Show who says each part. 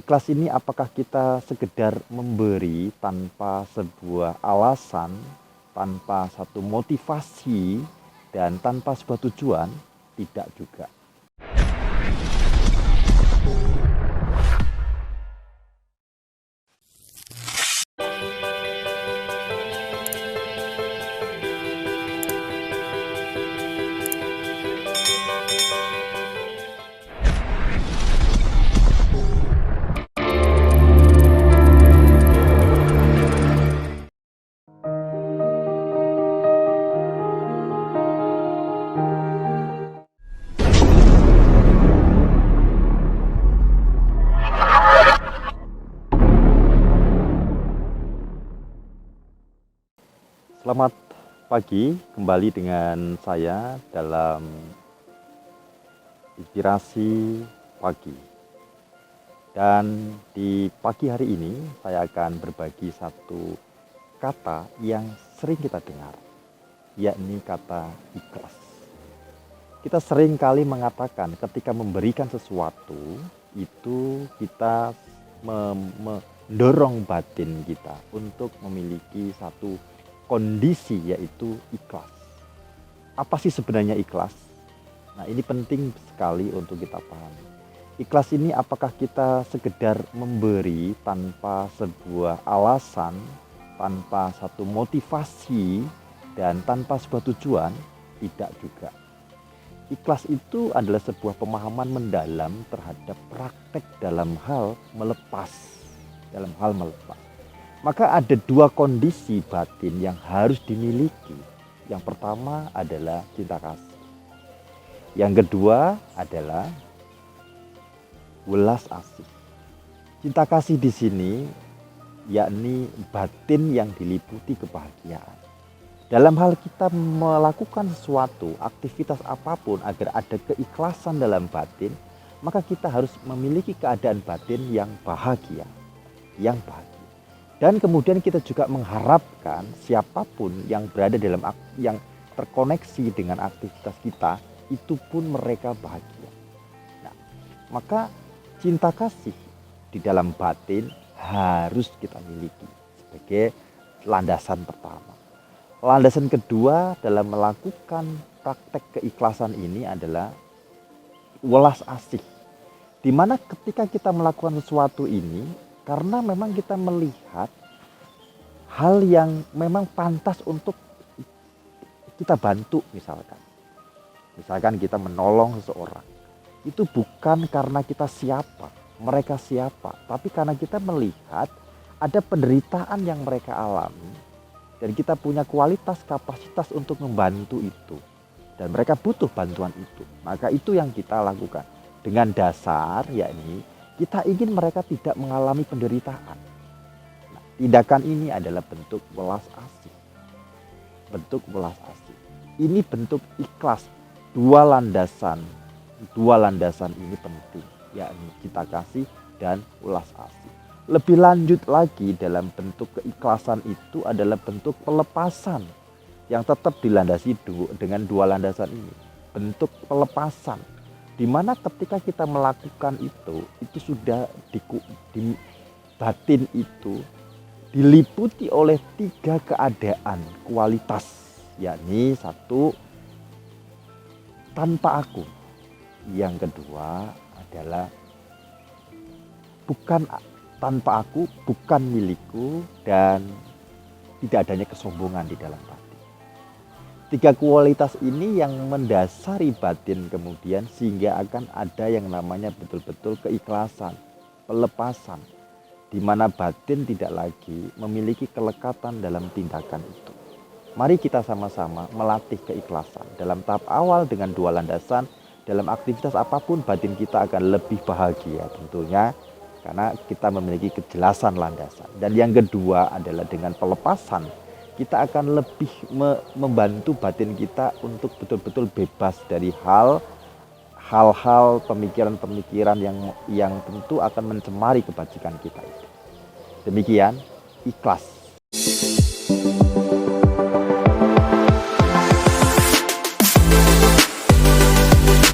Speaker 1: Ikhlas ini apakah kita sekedar memberi tanpa sebuah alasan, tanpa satu motivasi, dan tanpa sebuah tujuan? Tidak juga. Selamat pagi, kembali dengan saya dalam Inspirasi Pagi. Dan di pagi hari ini saya akan berbagi satu kata yang sering kita dengar, yakni kata ikhlas. Kita sering kali mengatakan ketika memberikan sesuatu, itu kita mendorong batin kita untuk memiliki satu kondisi, yaitu ikhlas. Apa sih sebenarnya ikhlas? Nah, ini penting sekali untuk kita pahami. Ikhlas ini apakah kita sekedar memberi tanpa sebuah alasan, tanpa satu motivasi, dan tanpa sebuah tujuan? Tidak juga. Ikhlas itu adalah sebuah pemahaman mendalam terhadap praktek dalam hal melepas. Maka ada dua kondisi batin yang harus dimiliki. Yang pertama adalah cinta kasih. Yang kedua adalah welas asih. Cinta kasih di sini yakni batin yang diliputi kebahagiaan. Dalam hal kita melakukan sesuatu, aktivitas apapun agar ada keikhlasan dalam batin, maka kita harus memiliki keadaan batin yang bahagia. Dan kemudian kita juga mengharapkan siapapun yang berada dalam yang terkoneksi dengan aktivitas kita, itu pun mereka bahagia. Nah, maka cinta kasih di dalam batin harus kita miliki sebagai landasan pertama. Landasan kedua dalam melakukan praktek keikhlasan ini adalah welas asih. Di mana ketika kita melakukan sesuatu ini, karena memang kita melihat hal yang memang pantas untuk kita bantu, misalkan kita menolong seseorang, itu bukan karena kita mereka siapa, tapi karena kita melihat ada penderitaan yang mereka alami dan kita punya kualitas kapasitas untuk membantu itu, dan mereka butuh bantuan itu. Maka itu yang kita lakukan dengan dasar yakni kita ingin mereka tidak mengalami penderitaan. Nah, tindakan ini adalah bentuk welas asih. Ini bentuk ikhlas. Dua landasan ini penting, yakni cinta kasih dan welas asih. Lebih lanjut lagi, dalam bentuk keikhlasan itu adalah bentuk pelepasan yang tetap dilandasi dengan dua landasan ini. Bentuk pelepasan, di mana ketika kita melakukan itu sudah di batin itu diliputi oleh tiga keadaan kualitas, yakni satu, tanpa aku. Yang kedua adalah bukan tanpa aku, bukan milikku, dan tidak adanya kesombongan di dalam batin. Tiga kualitas ini yang mendasari batin kemudian, sehingga akan ada yang namanya betul-betul keikhlasan, pelepasan, di mana batin tidak lagi memiliki kelekatan dalam tindakan itu. Mari kita sama-sama melatih keikhlasan. Dalam tahap awal dengan dua landasan, dalam aktivitas apapun batin kita akan lebih bahagia tentunya, karena kita memiliki kejelasan landasan. Dan yang kedua adalah dengan pelepasan, kita akan lebih membantu batin kita untuk betul-betul bebas dari hal-hal pemikiran-pemikiran yang tentu akan mencemari kebajikan kita itu. Demikian, ikhlas.